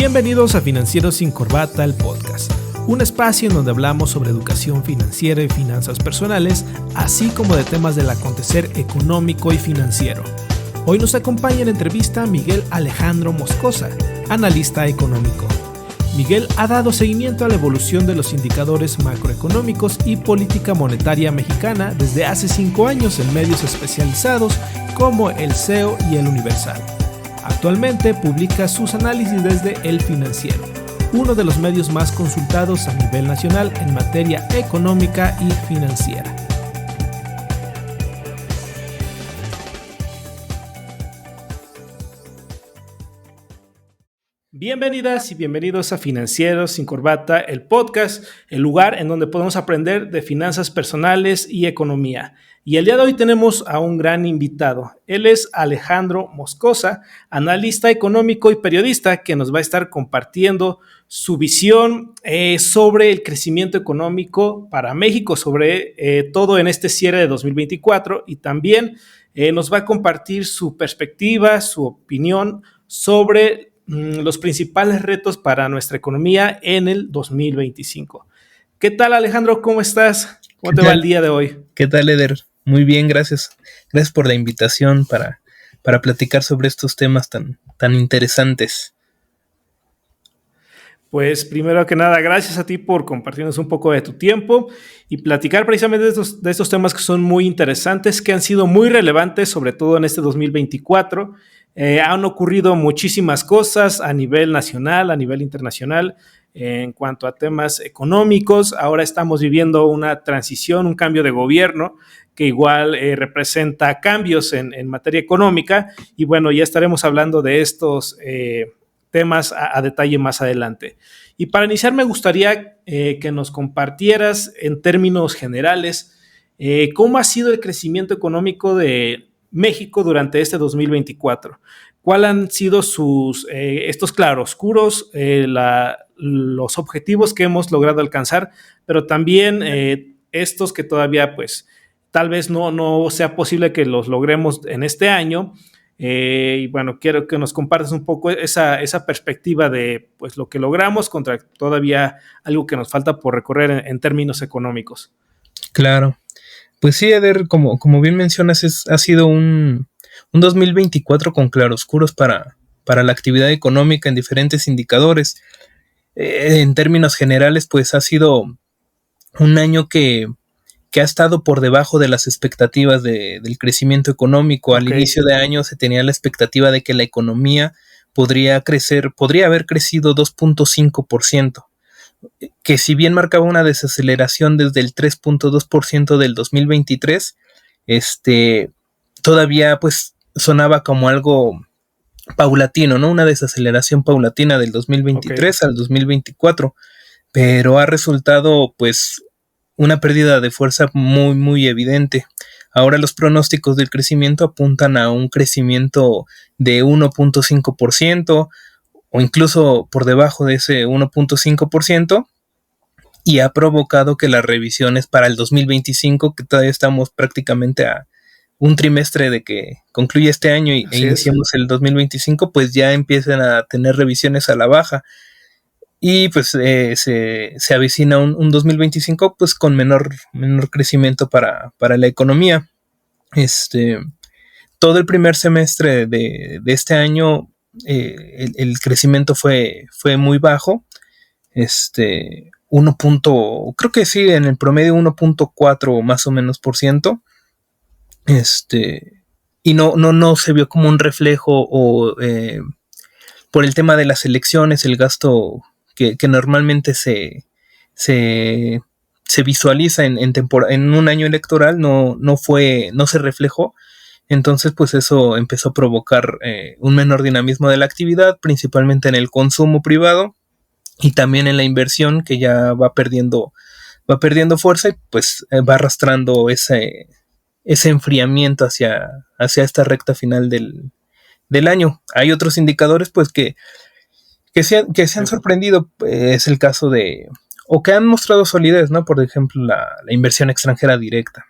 Bienvenidos a Financieros sin Corbata, el podcast, un espacio en donde hablamos sobre educación financiera y finanzas personales, así como de temas del acontecer económico y financiero. Hoy nos acompaña en entrevista Miguel Alejandro Moscosa, analista económico. Miguel ha dado seguimiento a la evolución de los indicadores macroeconómicos y política monetaria mexicana desde hace 5 años en medios especializados como el CEO y el Universal. Actualmente publica sus análisis desde El Financiero, uno de los medios más consultados a nivel nacional en materia económica y financiera. Bienvenidas y bienvenidos a Financieros sin Corbata, el podcast, el lugar en donde podemos aprender de finanzas personales y economía. Y el día de hoy tenemos a un gran invitado. Él es Alejandro Moscosa, analista económico y periodista, que nos va a estar compartiendo su visión sobre el crecimiento económico para México, sobre todo en este cierre de 2024, y también nos va a compartir su perspectiva, su opinión sobre los principales retos para nuestra economía en el 2025. ¿Qué tal, Alejandro? ¿Cómo estás? ¿Cómo te va el día de hoy? ¿Qué tal, Eder? Muy bien, gracias. Gracias por la invitación para platicar sobre estos temas tan interesantes. Pues primero que nada, gracias a ti por compartirnos un poco de tu tiempo y platicar precisamente de estos temas que son muy interesantes, que han sido muy relevantes, sobre todo en este 2024. Han ocurrido muchísimas cosas a nivel nacional, a nivel internacional, en cuanto a temas económicos. Ahora estamos viviendo una transición, un cambio de gobierno que igual representa cambios en materia económica, y bueno, ya estaremos hablando de estos temas a detalle más adelante. Y para iniciar me gustaría que nos compartieras en términos generales cómo ha sido el crecimiento económico de México durante este 2024. ¿Cuáles han sido estos claroscuros, los objetivos que hemos logrado alcanzar, pero también estos que todavía pues tal vez no sea posible que los logremos en este año? Y bueno, quiero que nos compartas un poco esa perspectiva de pues lo que logramos contra todavía algo que nos falta por recorrer en términos económicos. Claro. Pues sí, Eder, como bien mencionas, ha sido un 2024 con claroscuros para la actividad económica en diferentes indicadores. En términos generales, pues ha sido un año que ha estado por debajo de las expectativas del crecimiento económico. Al inicio de año se tenía la expectativa de que la economía podría haber crecido 2.5%. Que si bien marcaba una desaceleración desde el 3.2% del 2023, todavía pues sonaba como algo paulatino, ¿no? Una desaceleración paulatina del 2023 al 2024, pero ha resultado pues una pérdida de fuerza muy, muy evidente. Ahora los pronósticos del crecimiento apuntan a un crecimiento de 1.5%, o incluso por debajo de ese 1.5%, y ha provocado que las revisiones para el 2025, que todavía estamos prácticamente a un trimestre de que concluye este año e iniciamos el 2025, pues ya empiezan a tener revisiones a la baja, y pues se avecina un 2025 pues con menor crecimiento para la economía. Todo el primer semestre de este año el crecimiento fue muy bajo, creo que sí, en el promedio 1.4 más o menos por ciento, y no se vio como un reflejo o por el tema de las elecciones, el gasto que normalmente se visualiza en un año electoral no se reflejó. Entonces pues eso empezó a provocar un menor dinamismo de la actividad, principalmente en el consumo privado y también en la inversión, que ya va perdiendo fuerza, y pues va arrastrando ese enfriamiento hacia esta recta final del año. Hay otros indicadores pues que se han sorprendido, es el caso o que han mostrado solidez, ¿no? Por ejemplo, la inversión extranjera directa,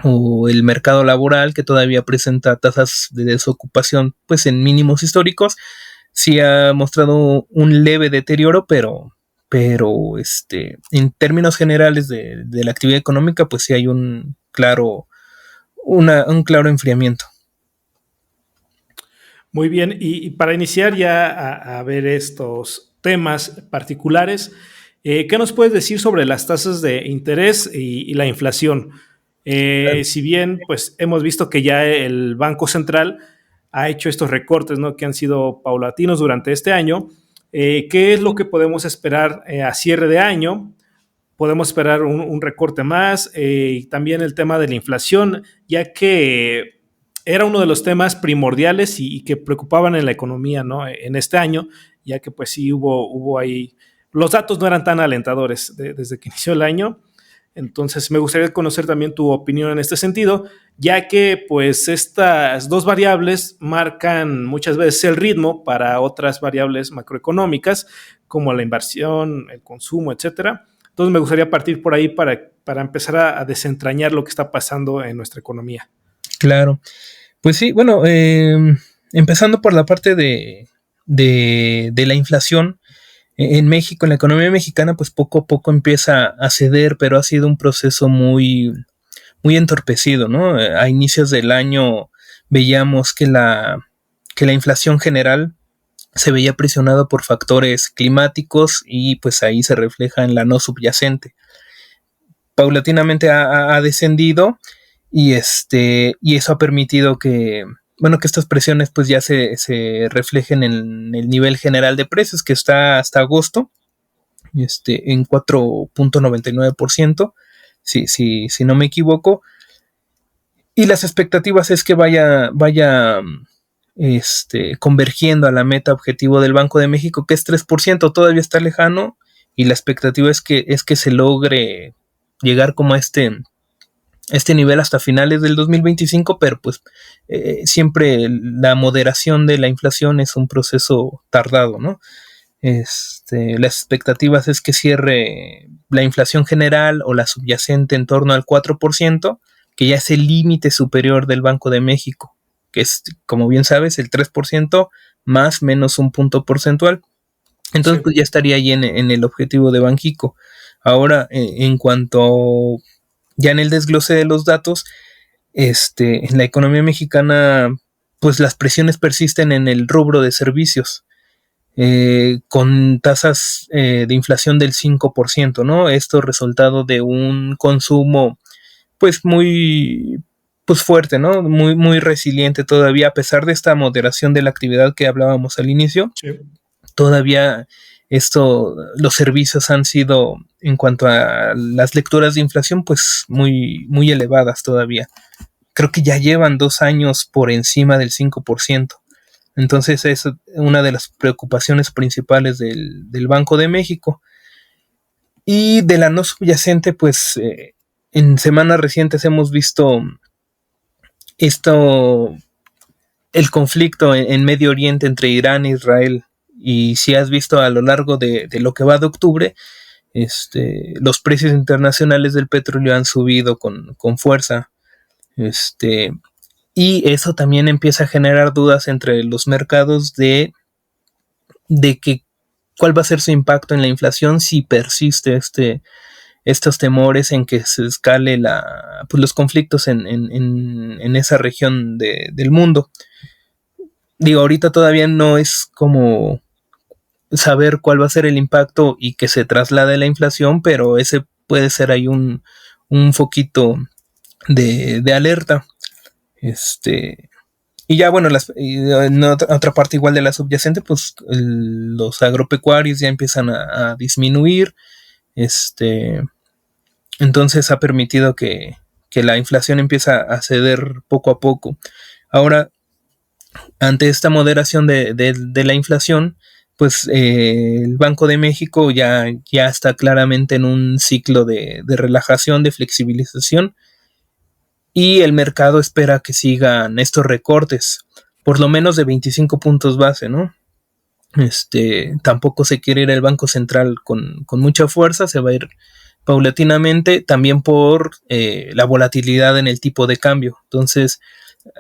o el mercado laboral, que todavía presenta tasas de desocupación pues en mínimos históricos. sí ha mostrado un leve deterioro, pero en términos generales de la actividad económica, pues sí hay un claro enfriamiento. Muy bien, y para iniciar ya a ver estos temas particulares, ¿qué nos puedes decir sobre las tasas de interés y la inflación? Si bien pues hemos visto que ya el Banco Central ha hecho estos recortes, ¿no?, que han sido paulatinos durante este año, ¿qué es lo que podemos esperar a cierre de año? ¿Podemos esperar un recorte más? Y también el tema de la inflación, ya que era uno de los temas primordiales y que preocupaban en la economía, ¿no?, en este año, ya que pues sí hubo ahí, los datos no eran tan alentadores desde que inició el año. Entonces me gustaría conocer también tu opinión en este sentido, ya que pues estas dos variables marcan muchas veces el ritmo para otras variables macroeconómicas, como la inversión, el consumo, etcétera. Entonces me gustaría partir por ahí para empezar a desentrañar lo que está pasando en nuestra economía. Claro. Pues sí, bueno, empezando por la parte de la inflación, en México, en la economía mexicana, pues poco a poco empieza a ceder, pero ha sido un proceso muy, muy entorpecido, ¿no? A inicios del año veíamos que la inflación general se veía presionada por factores climáticos y pues ahí se refleja en la no subyacente. Paulatinamente ha descendido y eso ha permitido que estas presiones pues ya se reflejen en el nivel general de precios, que está hasta agosto en 4.99%, si no me equivoco, y las expectativas es que vaya convergiendo a la meta objetivo del Banco de México, que es 3%. Todavía está lejano, y la expectativa es que se logre llegar como a este nivel hasta finales del 2025, pero pues siempre la moderación de la inflación es un proceso tardado, ¿no? Las expectativas es que cierre la inflación general o la subyacente en torno al 4%, que ya es el límite superior del Banco de México, que es, como bien sabes, el 3% más menos un punto porcentual. Entonces, sí, pues ya estaría ahí en el objetivo de Banxico. Ahora, en cuanto ya en el desglose de los datos, en la economía mexicana, pues las presiones persisten en el rubro de servicios, con tasas de inflación del 5%, ¿no? Esto resultado de un consumo pues muy pues fuerte, ¿no? Muy, muy resiliente todavía, a pesar de esta moderación de la actividad que hablábamos al inicio. Sí. Todavía los servicios han sido, en cuanto a las lecturas de inflación, pues muy, muy elevadas todavía. Creo que ya llevan 2 años por encima del 5%. Entonces es una de las preocupaciones principales del Banco de México. Y de la no subyacente, pues en semanas recientes hemos visto el conflicto en Medio Oriente entre Irán e Israel. Y si has visto a lo largo de lo que va de octubre, los precios internacionales del petróleo han subido con fuerza. Y eso también empieza a generar dudas entre los mercados de que cuál va a ser su impacto en la inflación si persiste estos temores en que se escale los conflictos en esa región del mundo. Digo, ahorita todavía no es como saber cuál va a ser el impacto y que se traslade la inflación, pero ese puede ser ahí un foquito de alerta. Y ya bueno, en otra parte igual de la subyacente, pues los agropecuarios ya empiezan a disminuir. Entonces ha permitido que la inflación empieza a ceder poco a poco. Ahora, ante esta moderación de la inflación, pues el Banco de México ya está claramente en un ciclo de relajación, de flexibilización, y el mercado espera que sigan estos recortes, por lo menos de 25 puntos base, ¿no? Tampoco se quiere ir el Banco Central con mucha fuerza, se va a ir paulatinamente, también por la volatilidad en el tipo de cambio. Entonces,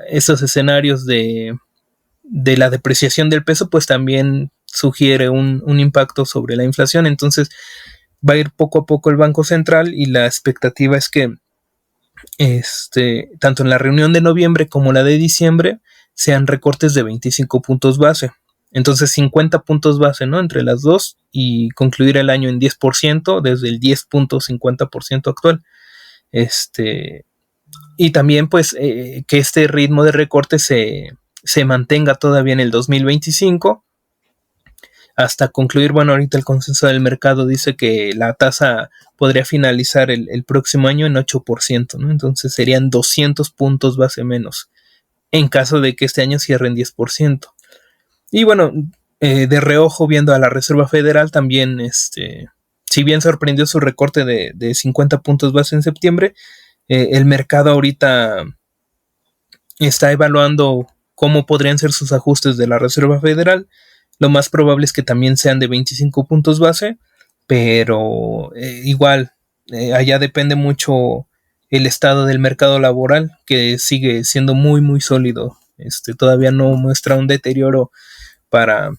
estos escenarios de de la depreciación del peso, pues también sugiere un impacto sobre la inflación. Entonces va a ir poco a poco el Banco Central y la expectativa es que tanto en la reunión de noviembre como la de diciembre sean recortes de 25 puntos base. Entonces 50 puntos base, ¿no? Entre las dos y concluir el año en 10% desde el 10.50% actual. Y también pues que este ritmo de recorte se mantenga todavía en el 2025 hasta concluir, bueno, ahorita el consenso del mercado dice que la tasa podría finalizar el próximo año en 8%, ¿no? Entonces serían 200 puntos base menos en caso de que este año cierre en 10%. Y bueno, de reojo viendo a la Reserva Federal también, si bien sorprendió su recorte de 50 puntos base en septiembre, el mercado ahorita está evaluando cómo podrían ser sus ajustes de la Reserva Federal. Lo más probable es que también sean de 25 puntos base, pero igual, allá depende mucho el estado del mercado laboral, que sigue siendo muy, muy sólido. Todavía no muestra un deterioro para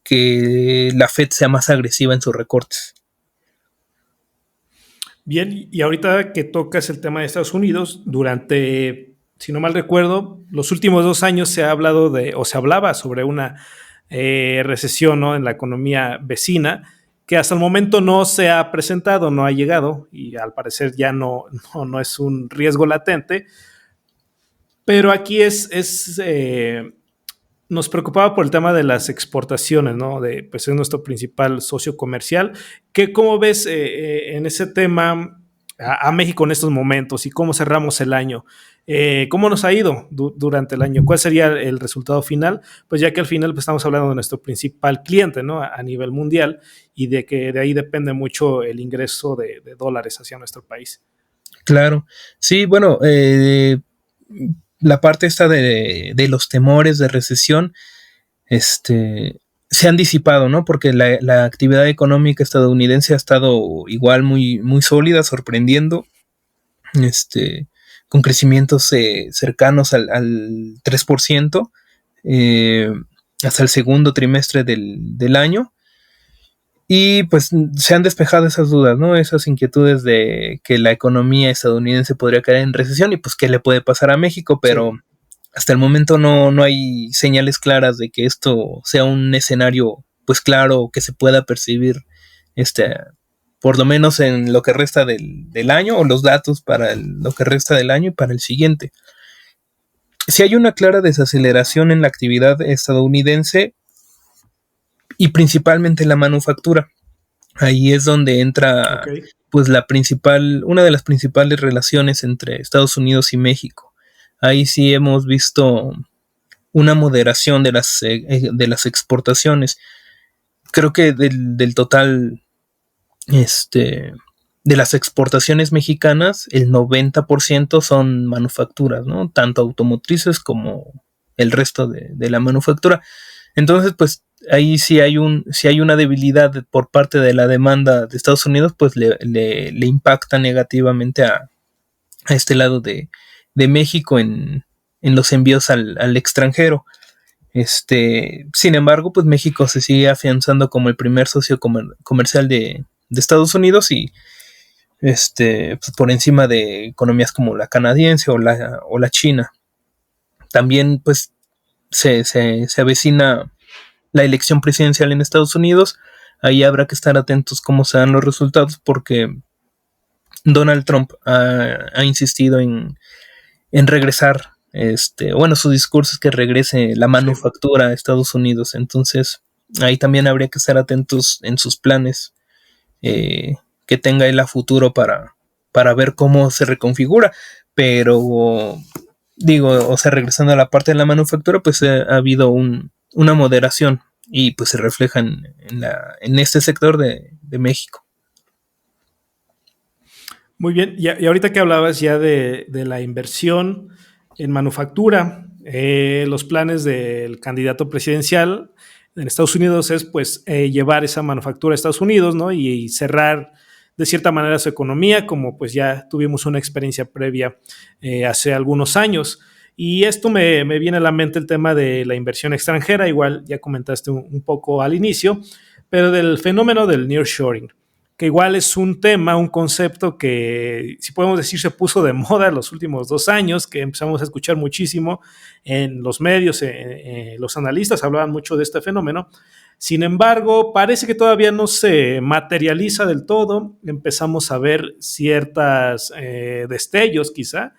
que la Fed sea más agresiva en sus recortes. Bien, y ahorita que tocas el tema de Estados Unidos, durante, si no mal recuerdo, los últimos 2 años se ha hablado o se hablaba sobre una recesión, ¿no?, en la economía vecina, que hasta el momento no se ha presentado, no ha llegado, y al parecer ya no es un riesgo latente. Pero aquí nos preocupaba por el tema de las exportaciones, ¿no? Pues es nuestro principal socio comercial. ¿Cómo ves en ese tema a México en estos momentos y cómo cerramos el año? ¿Cómo nos ha ido durante el año? ¿Cuál sería el resultado final? Pues ya que al final pues, estamos hablando de nuestro principal cliente, ¿no?, a nivel mundial, y de que de ahí depende mucho el ingreso de dólares hacia nuestro país. Claro, sí, bueno, la parte esta de los temores de recesión, se han disipado, ¿no? Porque la actividad económica estadounidense ha estado igual muy, muy sólida, sorprendiendo, con crecimientos cercanos al 3%, hasta el segundo trimestre del año. Y pues se han despejado esas dudas, ¿no? Esas inquietudes de que la economía estadounidense podría caer en recesión y pues qué le puede pasar a México, pero sí, hasta el momento no hay señales claras de que esto sea un escenario pues claro que se pueda percibir por lo menos en lo que resta del año, o los datos para lo que resta del año y para el siguiente. Si hay una clara desaceleración en la actividad estadounidense y principalmente en la manufactura. Ahí es donde entra pues una de las principales relaciones entre Estados Unidos y México. Ahí sí hemos visto una moderación de las exportaciones. Creo que del total de las exportaciones mexicanas, el 90% son manufacturas, ¿no? Tanto automotrices como el resto de la manufactura. Entonces, pues ahí si hay una debilidad por parte de la demanda de Estados Unidos, pues le impacta negativamente a este lado de México en los envíos al extranjero. Sin embargo, pues México se sigue afianzando como el primer socio comercial de Estados Unidos y pues por encima de economías como la canadiense o la china. También pues se avecina la elección presidencial en Estados Unidos. Ahí habrá que estar atentos cómo se dan los resultados, porque Donald Trump ha insistido en regresar, su discurso es que regrese la manufactura a Estados Unidos. Entonces ahí también habría que estar atentos en sus planes que tenga él a futuro para ver cómo se reconfigura. Pero regresando a la parte de la manufactura, pues ha habido una moderación y pues se refleja en este sector de México. Muy bien, y ahorita que hablabas ya de la inversión en manufactura, los planes del candidato presidencial en Estados Unidos es pues llevar esa manufactura a Estados Unidos, ¿no? Y cerrar de cierta manera su economía, como pues ya tuvimos una experiencia previa hace algunos años. Y esto me viene a la mente el tema de la inversión extranjera, igual ya comentaste un poco al inicio, pero del fenómeno del nearshoring, que igual es un tema, un concepto que, si podemos decir, se puso de moda en los últimos 2 años, que empezamos a escuchar muchísimo en los medios, los analistas hablaban mucho de este fenómeno. Sin embargo, parece que todavía no se materializa del todo. Empezamos a ver ciertos destellos quizá,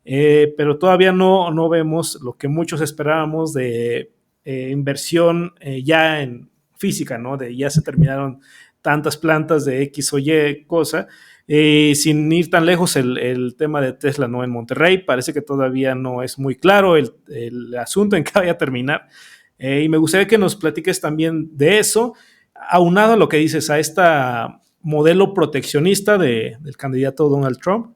pero todavía no vemos lo que muchos esperábamos de inversión ya en física, ¿no? De ya se terminaron tantas plantas de X o Y cosa. Sin ir tan lejos, el tema de Tesla, ¿no? En Monterrey parece que todavía no es muy claro el asunto en que vaya a terminar. Y me gustaría que nos platiques también de eso, aunado a lo que dices, a este modelo proteccionista del candidato Donald Trump,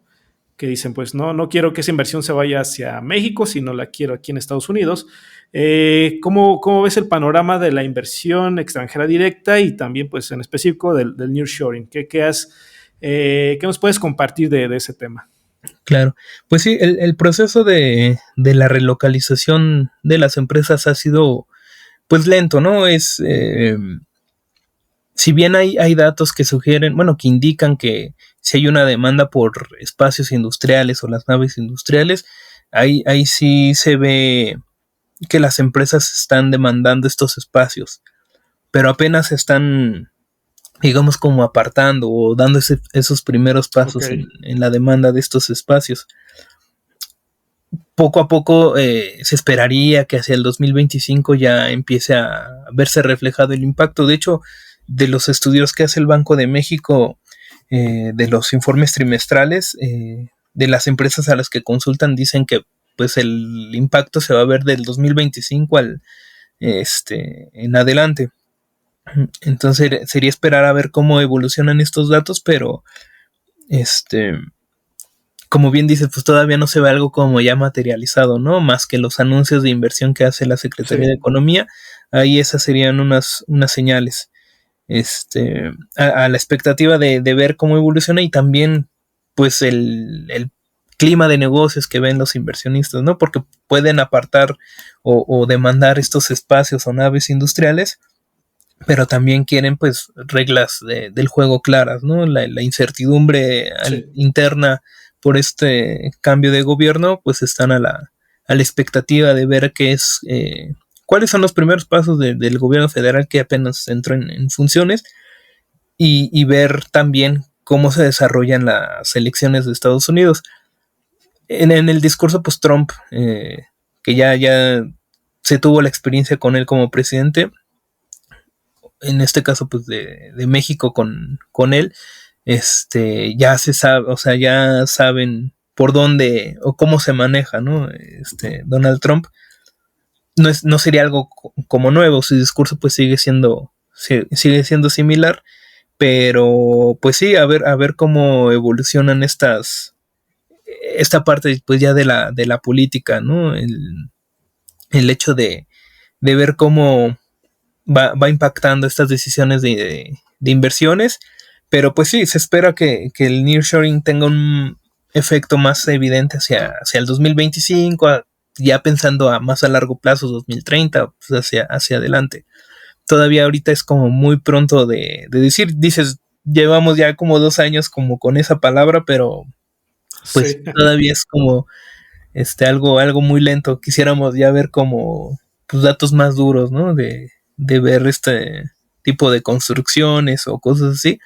que dicen, pues no quiero que esa inversión se vaya hacia México, sino la quiero aquí en Estados Unidos. ¿Cómo ves el panorama de la inversión extranjera directa y también, pues, en específico del nearshoring? ¿Qué nos puedes compartir de ese tema? Claro, pues sí, el proceso de la relocalización de las empresas ha sido pues lento, ¿no? Si bien hay datos que sugieren, bueno, que indican que si hay una demanda por espacios industriales o las naves industriales, ahí sí se ve que las empresas están demandando estos espacios, pero apenas están, digamos, como apartando o dando esos primeros pasos en la demanda de estos espacios. Poco a poco se esperaría que hacia el 2025 ya empiece a verse reflejado el impacto. De hecho, de los estudios que hace el Banco de México, de los informes trimestrales, de las empresas a las que consultan, dicen que pues el impacto se va a ver del 2025 en adelante. Entonces sería esperar a ver cómo evolucionan estos datos, pero como bien dices, pues todavía no se ve algo como ya materializado, ¿no? Más que los anuncios de inversión que hace la Secretaría de Economía, ahí esas serían unas señales. A la expectativa de ver cómo evoluciona y también pues el clima de negocios que ven los inversionistas, ¿no? Porque pueden apartar o demandar estos espacios o naves industriales, pero también quieren pues reglas del juego claras, ¿no? La incertidumbre interna por este cambio de gobierno, pues están a la expectativa de ver cuáles son los primeros pasos del gobierno federal que apenas entró en funciones y ver también cómo se desarrollan las elecciones de Estados Unidos. En el discurso, pues Trump, que ya se tuvo la experiencia con él como presidente, en este caso pues de México con él, ya se sabe, o sea, ya saben por dónde o cómo se maneja, ¿no? Donald Trump no sería algo como nuevo, su discurso pues sigue siendo similar, pero pues sí, a ver cómo evolucionan esta parte pues ya de la política, ¿no? El hecho de ver cómo va impactando estas decisiones de inversiones, pero pues sí, se espera que el nearshoring tenga un efecto más evidente hacia el 2025, ya pensando más a largo plazo, 2030, pues hacia adelante. Todavía ahorita es como muy pronto de decir, dices, llevamos ya como 2 años como con esa palabra, pero pues todavía es como algo muy lento. Quisiéramos ya ver como pues datos más duros, ¿no? De ver este tipo de construcciones o cosas así,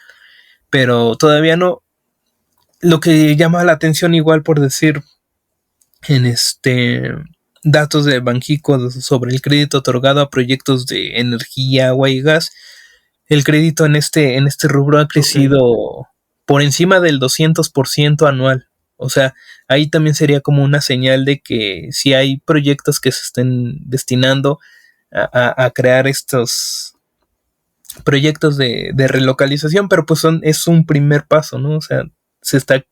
pero todavía no. Lo que llama la atención, igual por decir, en datos de Banxico sobre el crédito otorgado a proyectos de energía, agua y gas, el crédito en este rubro ha crecido por encima del 200% anual. O sea, ahí también sería como una señal de que si hay proyectos que se estén destinando a crear estos proyectos de relocalización, pero pues es un primer paso, ¿no? O sea, se está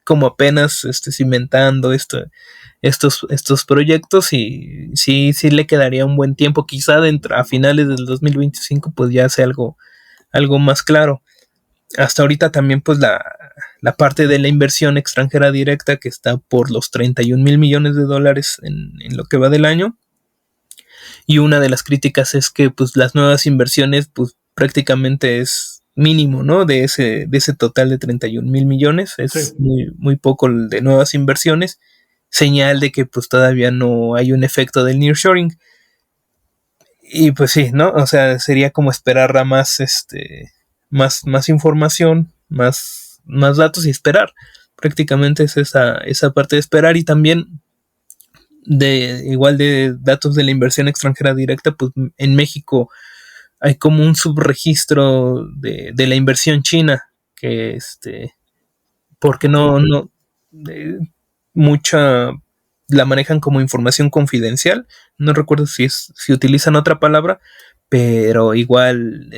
como apenas cimentando estos proyectos y sí le quedaría un buen tiempo, quizá a finales del 2025 pues ya sea algo más claro. Hasta ahorita también pues la parte de la inversión extranjera directa, que está por los 31 mil millones de dólares en lo que va del año. Y una de las críticas es que pues las nuevas inversiones pues prácticamente es mínimo, ¿no? De ese total de 31 mil millones, es Sí. muy poco de nuevas inversiones, señal de que pues todavía no hay un efecto del nearshoring. Y pues sí, ¿no? O sea, sería como esperar a más información, más datos y esperar. Prácticamente es esa parte de esperar. Y también igual de datos de la inversión extranjera directa, pues en México hay como un subregistro de la inversión china, que porque no mucha la manejan como información confidencial. No recuerdo si utilizan otra palabra, pero igual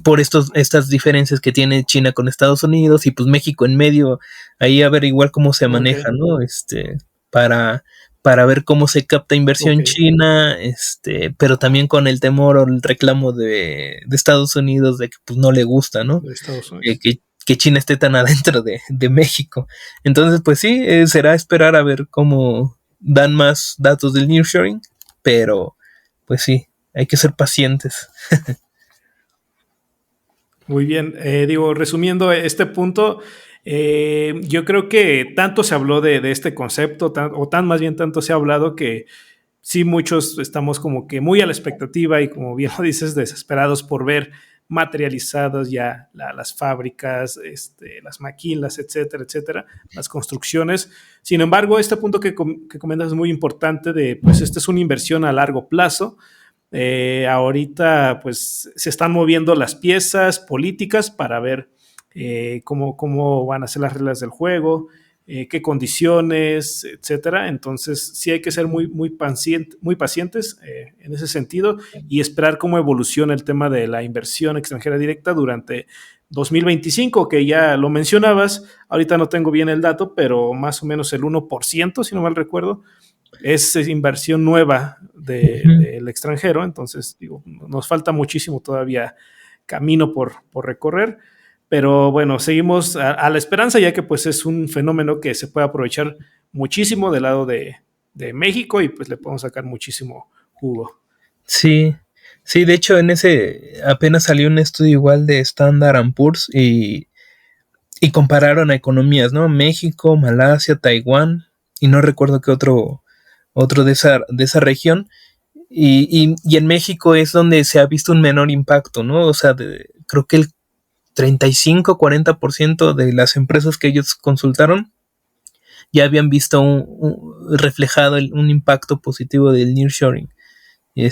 por estas diferencias que tiene China con Estados Unidos y pues México en medio, ahí a ver igual cómo se maneja, Okay. ¿no? Para, para ver cómo se capta inversión Okay. china, pero también con el temor o el reclamo de Estados Unidos de que pues no le gusta, ¿no? De Estados Unidos. Que China esté tan adentro de México. Entonces, pues sí, será esperar a ver cómo dan más datos del nearshoring, pero pues sí, hay que ser pacientes. Muy bien, digo, resumiendo este punto, yo creo que tanto se habló de este concepto, más bien tanto se ha hablado que sí muchos estamos como que muy a la expectativa y como bien lo dices, desesperados por ver materializadas ya las fábricas, las maquilas, etcétera, etcétera, las construcciones. Sin embargo, este punto que comentas es muy importante de, pues, esta es una inversión a largo plazo. Ahorita pues se están moviendo las piezas políticas para ver cómo van a ser las reglas del juego, qué condiciones, etcétera. Entonces sí hay que ser muy pacientes en ese sentido y esperar cómo evoluciona el tema de la inversión extranjera directa durante 2025, que ya lo mencionabas. Ahorita no tengo bien el dato, pero más o menos el 1%, si no mal recuerdo, es inversión nueva del extranjero. Entonces, digo, nos falta muchísimo todavía camino por recorrer, pero bueno, seguimos a la esperanza, ya que pues es un fenómeno que se puede aprovechar muchísimo del lado de México y pues le podemos sacar muchísimo jugo. Sí, sí, de hecho en ese apenas salió un estudio igual de Standard & Poor's y compararon a economías, ¿no? México, Malasia, Taiwán y no recuerdo qué otro de esa región. Y en México es donde se ha visto un menor impacto, ¿no? O sea, creo que el 35-40% de las empresas que ellos consultaron ya habían visto reflejado un impacto positivo del nearshoring. Y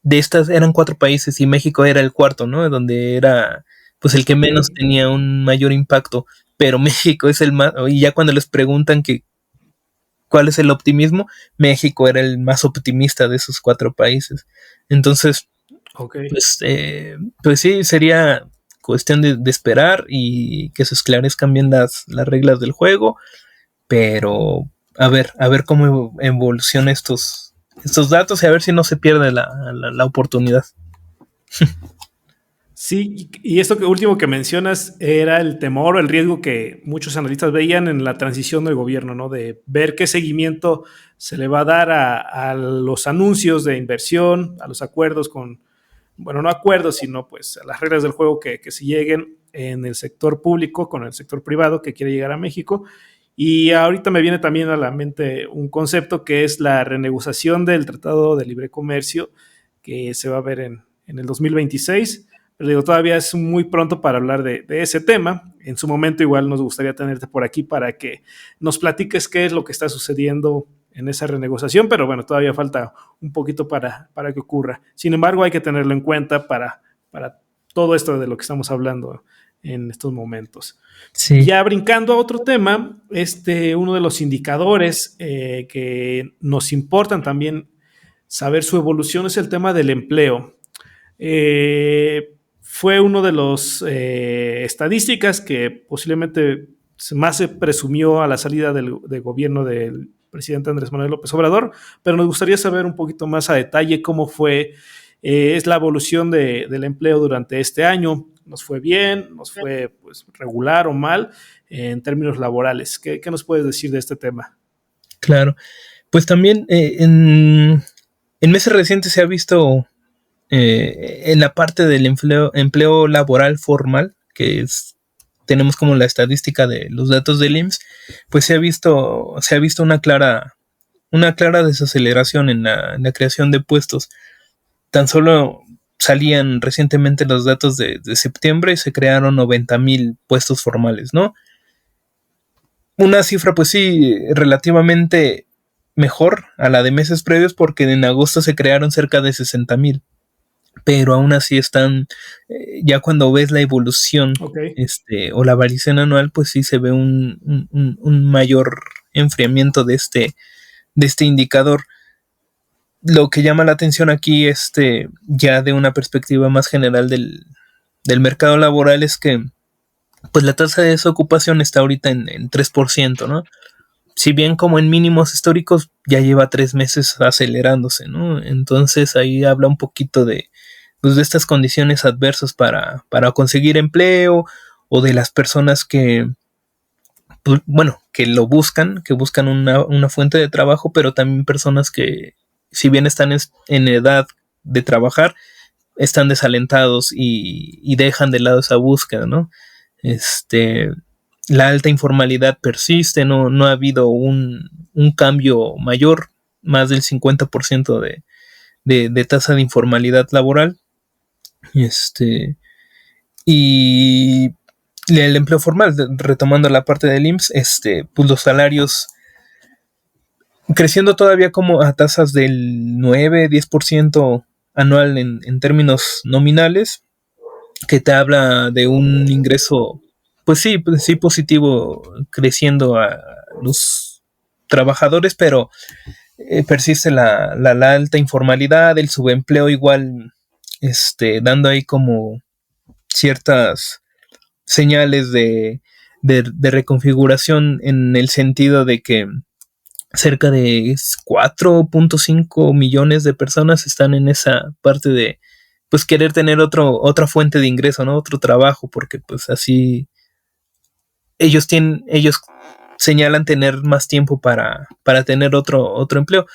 de estas eran 4 países y México era el cuarto, ¿no? Donde era pues el que menos tenía un mayor impacto, pero México es el más, y ya cuando les preguntan que cuál es el optimismo, México era el más optimista de esos 4 países. Entonces, Okay. pues sí, sería cuestión de esperar y que se esclarezcan bien las reglas del juego, pero a ver cómo evolucionan estos datos y a ver si no se pierde la oportunidad. Sí, y esto último que mencionas era el temor o el riesgo que muchos analistas veían en la transición del gobierno, ¿no? De ver qué seguimiento se le va a dar a los anuncios de inversión, a los acuerdos bueno, no acuerdos, sino pues a las reglas del juego que se lleguen en el sector público con el sector privado que quiere llegar a México. Y ahorita me viene también a la mente un concepto que es la renegociación del Tratado de Libre Comercio que se va a ver en el 2026. Pero digo, todavía es muy pronto para hablar de ese tema. En su momento igual nos gustaría tenerte por aquí para que nos platiques qué es lo que está sucediendo en esa renegociación, pero bueno, todavía falta un poquito para que ocurra. Sin embargo, hay que tenerlo en cuenta para todo esto de lo que estamos hablando en estos momentos. Sí. Ya brincando a otro tema, uno de los indicadores que nos importan también saber su evolución es el tema del empleo. Fue uno de los estadísticas que posiblemente más se presumió a la salida del gobierno del presidente Andrés Manuel López Obrador, pero nos gustaría saber un poquito más a detalle cómo fue es la evolución del empleo durante este año, nos fue bien, nos fue pues regular o mal en términos laborales. ¿Qué nos puedes decir de este tema? Claro, pues también en meses recientes se ha visto en la parte del empleo laboral formal, que es, tenemos como la estadística de los datos del IMSS, pues se ha visto una clara desaceleración en la creación de puestos. Tan solo salían recientemente los datos de septiembre y se crearon 90,000 puestos formales, ¿no? Una cifra, pues sí, relativamente mejor a la de meses previos, porque en agosto se crearon cerca de 60,000. Pero aún así están, ya cuando ves la evolución Okay. o la variación anual, pues sí se ve un mayor enfriamiento de este indicador. Lo que llama la atención aquí, ya de una perspectiva más general del mercado laboral, es que pues la tasa de desocupación está ahorita en 3%, ¿no? Si bien como en mínimos históricos ya lleva 3 meses acelerándose, ¿no? Entonces ahí habla un poquito pues, de estas condiciones adversas para conseguir empleo, o de las personas que, pues, bueno, que buscan una fuente de trabajo, pero también personas que, si bien están en edad de trabajar, están desalentados y dejan de lado esa búsqueda, ¿no? La alta informalidad persiste, no ha habido un cambio mayor, más del 50% de tasa de informalidad laboral. Y el empleo formal, retomando la parte del IMSS, pues los salarios creciendo todavía como a tasas del 9-10% anual en términos nominales, que te habla de un ingreso, pues sí positivo, creciendo a los trabajadores, pero persiste la alta informalidad, el subempleo igual, dando ahí como ciertas señales de reconfiguración, en el sentido de que cerca de 4.5 millones de personas están en esa parte de pues querer tener otra fuente de ingreso, ¿no? Otro trabajo, porque pues así ellos señalan tener más tiempo para tener otro empleo,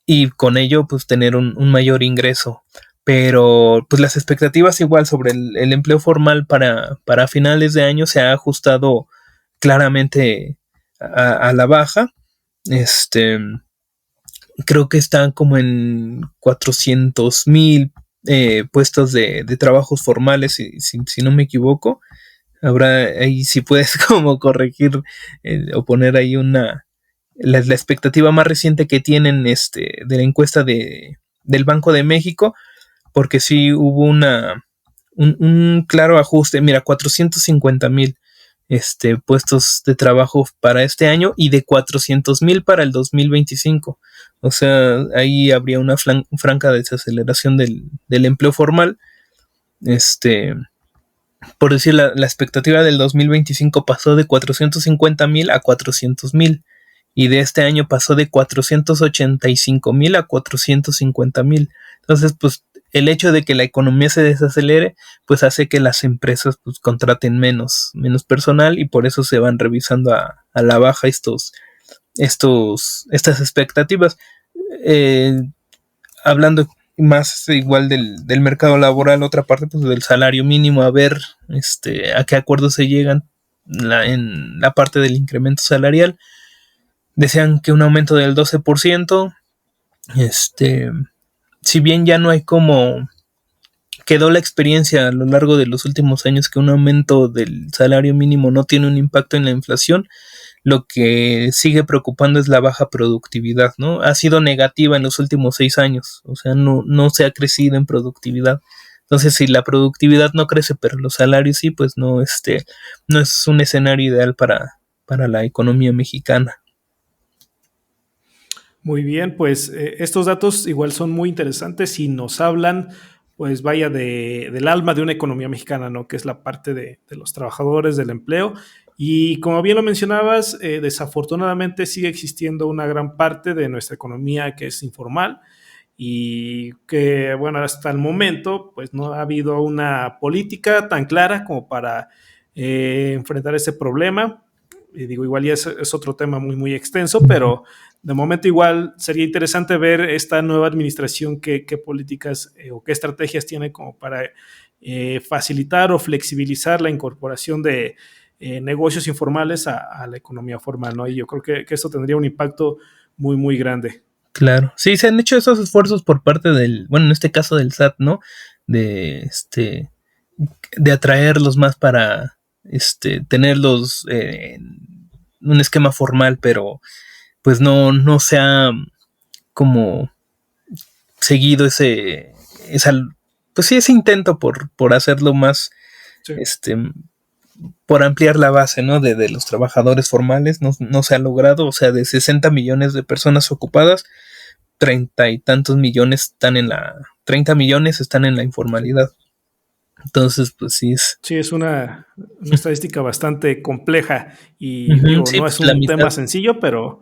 y con ello pues tener un mayor ingreso. Pero pues las expectativas igual sobre el empleo formal para finales de año se ha ajustado claramente a la baja. Creo que están como en 400,000 puestos de trabajos formales, si no me equivoco. Habrá ahí, si puedes como corregir, o poner ahí la expectativa más reciente que tienen, de la encuesta del Banco de México, porque sí hubo un claro ajuste. Mira, 450,000 puestos de trabajo para este año, y de 400,000 para el 2025. O sea, ahí habría una franca desaceleración del empleo formal. Por decir, la expectativa del 2025 pasó de 450,000 a 400,000, y de este año pasó de 485,000 a 450,000. Entonces, pues el hecho de que la economía se desacelere, pues hace que las empresas pues contraten menos personal, y por eso se van revisando a la baja estas expectativas. Hablando más igual del mercado laboral, otra parte pues del salario mínimo, a ver a qué acuerdos se llegan en la parte del incremento salarial. Desean que un aumento del 12%. Si bien ya no hay como quedó la experiencia a lo largo de los últimos años, que un aumento del salario mínimo no tiene un impacto en la inflación, lo que sigue preocupando es la baja productividad, ¿no? Ha sido negativa en los últimos 6 años, o sea, no se ha crecido en productividad. Entonces, si la productividad no crece, pero los salarios sí, pues no es un escenario ideal para la economía mexicana. Muy bien, pues estos datos igual son muy interesantes y nos hablan, pues vaya, del alma de una economía mexicana, ¿no? Que es la parte de los trabajadores, del empleo. Y como bien lo mencionabas, desafortunadamente sigue existiendo una gran parte de nuestra economía que es informal, y que, bueno, hasta el momento pues no ha habido una política tan clara como para enfrentar ese problema. Digo, igual ya es otro tema muy, muy extenso, pero de momento igual sería interesante ver esta nueva administración qué políticas o qué estrategias tiene como para facilitar o flexibilizar la incorporación de negocios informales a la economía formal, ¿no? Y yo creo que esto tendría un impacto muy, muy grande. Claro. Sí, se han hecho esos esfuerzos por parte en este caso del SAT, ¿no? De de atraerlos más para tenerlos en un esquema formal, pero pues no se ha como seguido pues sí, ese intento por hacerlo más, sí, por ampliar la base, ¿no? De los trabajadores formales, no se ha logrado. O sea, de 60 millones de personas ocupadas, 30 y tantos millones 30 millones están en la informalidad. Entonces, pues sí es. Sí, es una estadística bastante compleja y digo, sí, no es un tema sencillo, pero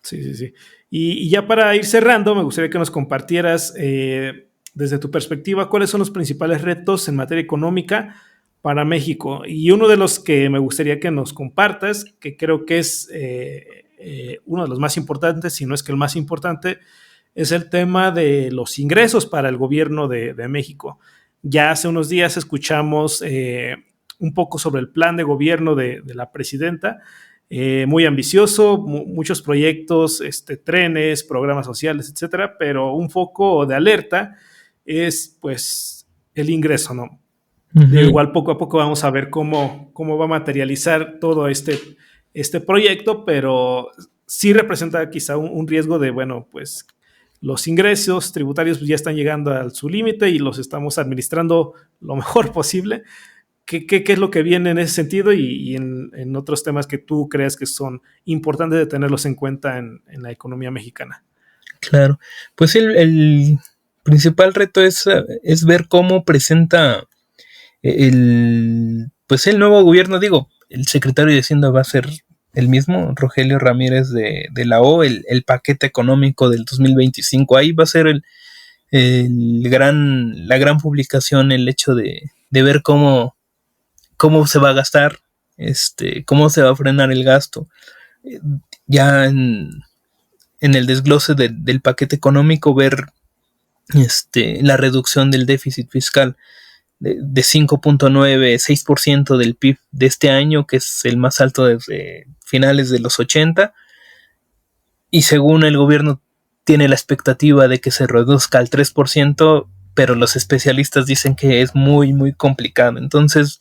sí. Y ya para ir cerrando, me gustaría que nos compartieras desde tu perspectiva cuáles son los principales retos en materia económica para México. Y uno de los que me gustaría que nos compartas, que creo que es uno de los más importantes, si no es que el más importante, es el tema de los ingresos para el gobierno de México. Ya hace unos días escuchamos un poco sobre el plan de gobierno de la presidenta, muy ambicioso, muchos proyectos, trenes, programas sociales, etcétera, pero un foco de alerta es pues el ingreso, ¿no? Uh-huh. Igual poco a poco vamos a ver cómo va a materializar todo este proyecto, pero sí representa quizá un riesgo de, bueno, pues los ingresos tributarios ya están llegando a su límite y los estamos administrando lo mejor posible. ¿Qué es lo que viene en ese sentido y en otros temas que tú creas que son importantes de tenerlos en cuenta en la economía mexicana? Claro, pues el principal reto es ver cómo presenta el nuevo gobierno. Digo, el secretario de Hacienda va a ser el mismo, Rogelio Ramírez de la O, el paquete económico del 2025. Ahí va a ser la gran publicación, el hecho de ver cómo se va a gastar, cómo se va a frenar el gasto. Ya en el desglose del paquete económico, ver la reducción del déficit fiscal de 5.9, 6% del PIB de este año, que es el más alto desde finales de los 80, y según el gobierno tiene la expectativa de que se reduzca al 3%, pero los especialistas dicen que es muy, muy complicado. Entonces,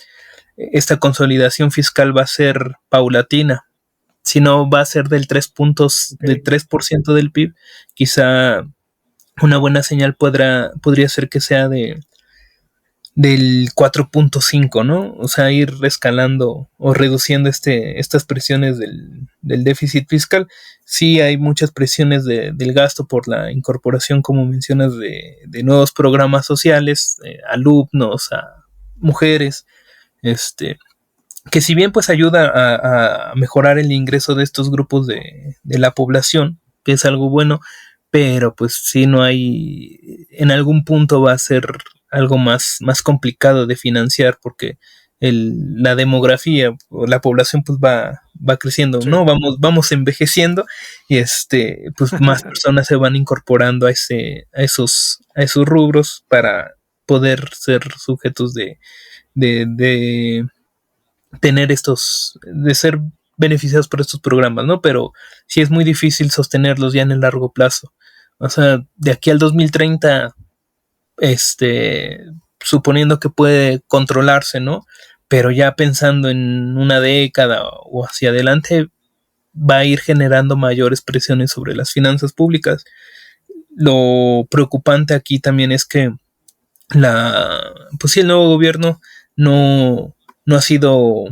esta consolidación fiscal va a ser paulatina. Si no va a ser del 3% del PIB, quizá una buena señal podría ser que sea del 4.5, ¿no? O sea, ir escalando o reduciendo estas presiones del déficit fiscal. Sí hay muchas presiones del gasto por la incorporación, como mencionas, de nuevos programas sociales, alumnos, a mujeres, que si bien pues ayuda a mejorar el ingreso de estos grupos de la población, que es algo bueno, pero pues si no hay, en algún punto va a ser algo más complicado de financiar, porque la demografía o la población pues va creciendo, sí, ¿no? Vamos envejeciendo y pues más personas se van incorporando a esos rubros para poder ser sujetos de tener de ser beneficiados por estos programas, ¿no? Pero sí es muy difícil sostenerlos ya en el largo plazo. O sea, de aquí al 2030, suponiendo que puede controlarse, ¿no? Pero ya pensando en una década o hacia adelante, va a ir generando mayores presiones sobre las finanzas públicas. Lo preocupante aquí también es que pues sí, el nuevo gobierno no ha sido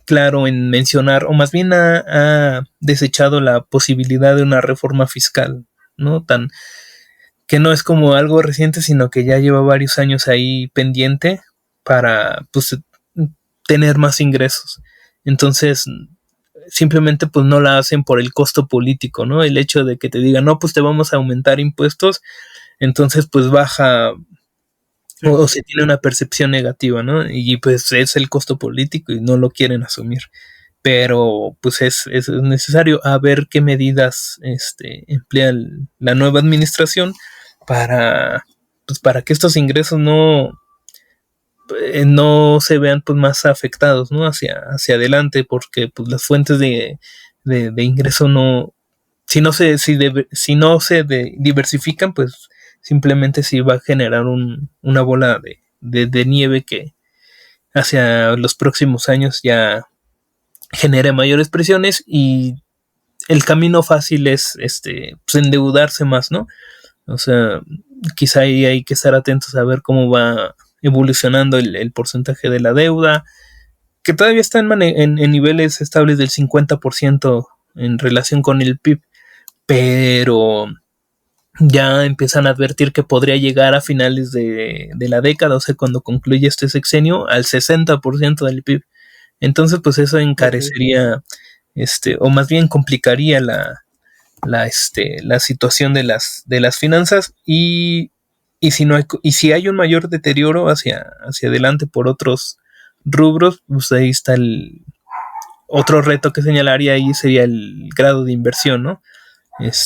claro en mencionar, o más bien ha desechado la posibilidad de una reforma fiscal, ¿no? Que no es como algo reciente, sino que ya lleva varios años ahí pendiente para pues tener más ingresos. Entonces, simplemente pues no la hacen por el costo político, ¿no? El hecho de que te digan, no, pues te vamos a aumentar impuestos, entonces pues baja o se tiene una percepción negativa, ¿no? Y pues es el costo político y no lo quieren asumir. Pero pues es necesario a ver qué medidas emplea la nueva administración para, pues, para que estos ingresos no se vean pues más afectados, ¿no? Hacia adelante, porque pues las fuentes de ingreso no, si no se diversifican, pues simplemente sí va a generar una bola de nieve que hacia los próximos años ya genere mayores presiones, y el camino fácil es pues endeudarse más, ¿no? O sea, quizá ahí hay que estar atentos a ver cómo va evolucionando el porcentaje de la deuda, que todavía está en niveles estables del 50% en relación con el PIB, pero ya empiezan a advertir que podría llegar a finales de la década, o sea, cuando concluya este sexenio, al 60% del PIB. Entonces, pues eso encarecería, o más bien complicaría la situación de las finanzas, y si hay un mayor deterioro hacia adelante por otros rubros, pues ahí está el otro reto que señalaría ahí, sería el grado de inversión, ¿no?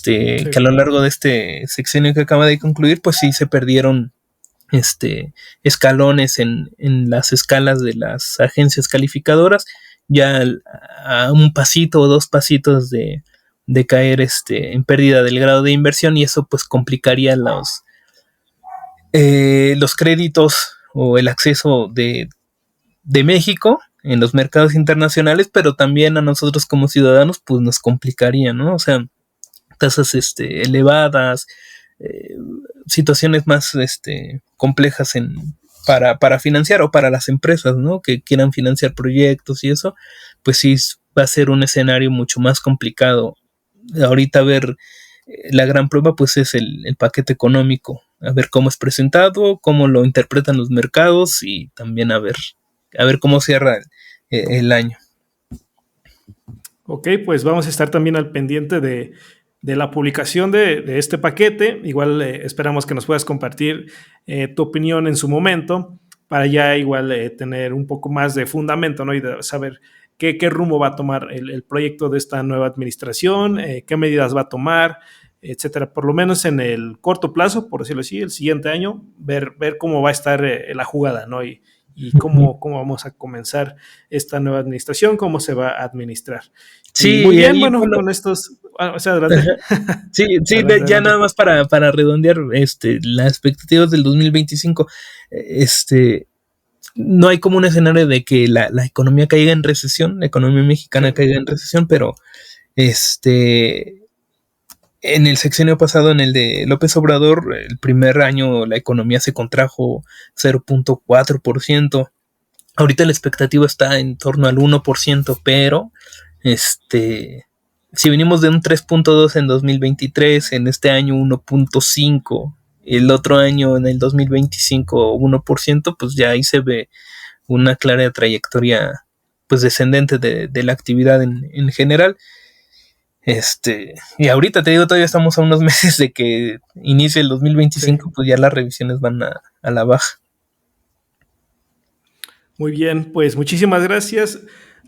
Que a lo largo de este sexenio que acaba de concluir, pues sí se perdieron escalones en las escalas de las agencias calificadoras, ya a un pasito o 2 pasitos de caer en pérdida del grado de inversión, y eso pues complicaría los créditos o el acceso de México en los mercados internacionales, pero también a nosotros como ciudadanos pues nos complicaría, ¿no? O sea, tasas elevadas, situaciones más complejas para financiar, o para las empresas, ¿no? Que quieran financiar proyectos y eso, pues sí va a ser un escenario mucho más complicado. Ahorita a ver, la gran prueba pues es el paquete económico, a ver cómo es presentado, cómo lo interpretan los mercados, y también a ver cómo cierra el año. Ok, pues vamos a estar también al pendiente de la publicación de este paquete. Igual esperamos que nos puedas compartir tu opinión en su momento, para ya igual tener un poco más de fundamento, ¿no? Y de saber qué rumbo va a tomar el proyecto de esta nueva administración, qué medidas va a tomar, etcétera. Por lo menos en el corto plazo, por decirlo así, el siguiente año, ver cómo va a estar la jugada, ¿no? Y cómo vamos a comenzar esta nueva administración, cómo se va a administrar. Sí, muy bien, bueno, con estos... O sea, adelante. Sí, adelante. Ya nada más para redondear las expectativas del 2025. No hay como un escenario de que la economía caiga en recesión, la economía mexicana caiga en recesión, pero en el sexenio pasado, en el de López Obrador, el primer año la economía se contrajo 0.4%. Ahorita la expectativa está en torno al 1%, pero si venimos de un 3.2 en 2023, en este año 1.5, el otro año en el 2025 1%, pues ya ahí se ve una clara trayectoria pues descendente de la actividad en general. Y ahorita te digo, todavía estamos a unos meses de que inicie el 2025, pues ya las revisiones van a la baja. Muy bien, pues muchísimas gracias,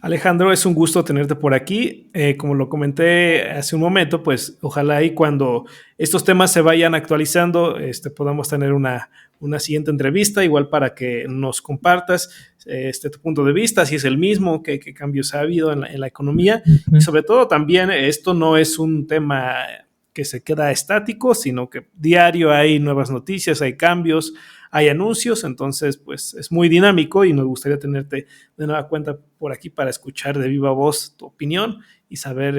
Alejandro. Es un gusto tenerte por aquí. Como lo comenté hace un momento, pues ojalá y cuando estos temas se vayan actualizando, podamos tener una siguiente entrevista, igual para que nos compartas tu punto de vista, si es el mismo, qué cambios ha habido en la economía. Y sobre todo también, esto no es un tema que se queda estático, sino que diario hay nuevas noticias, hay cambios, hay anuncios, entonces pues es muy dinámico, y nos gustaría tenerte de nueva cuenta por aquí para escuchar de viva voz tu opinión y saber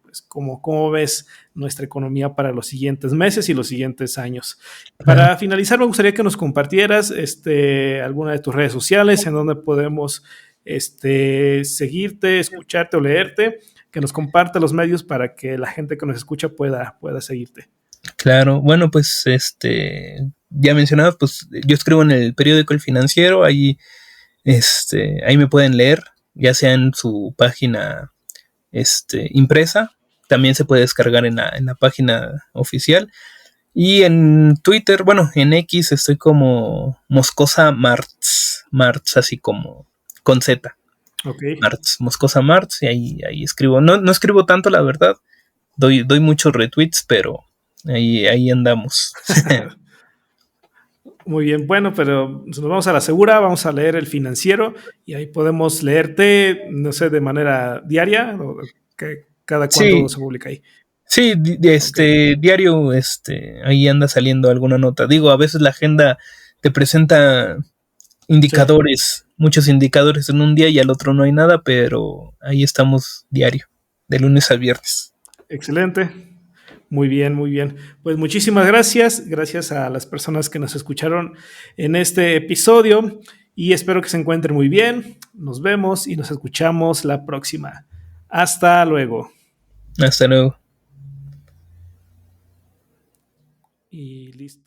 pues cómo ves nuestra economía para los siguientes meses y los siguientes años. Para finalizar, me gustaría que nos compartieras alguna de tus redes sociales en donde podemos seguirte, escucharte o leerte, que nos comparta los medios para que la gente que nos escucha pueda seguirte. Claro, bueno, pues ya mencionabas, pues yo escribo en el periódico El Financiero, ahí me pueden leer, ya sea en su página impresa. También se puede descargar en la página oficial. Y en Twitter, bueno, en X estoy como Moscosa Marts, así como con Z. Okay. Marts, Moscosa Marts, y ahí escribo. No escribo tanto, la verdad. Doy muchos retweets, pero ahí andamos. Muy bien, bueno, pero nos vamos a la segura, vamos a leer El Financiero y ahí podemos leerte, no sé, de manera diaria o que cada cuánto Sí, se publica ahí. sí, Okay. diario, ahí anda saliendo alguna nota. Digo, a veces la agenda te presenta Sí, indicadores, muchos indicadores en un día y al otro no hay nada, pero ahí estamos diario, de lunes a viernes. excelente. Muy bien, muy bien. Pues muchísimas gracias. Gracias a las personas que nos escucharon en este episodio y espero que se encuentren muy bien. Nos vemos y nos escuchamos la próxima. Hasta luego. Hasta luego. Y listo.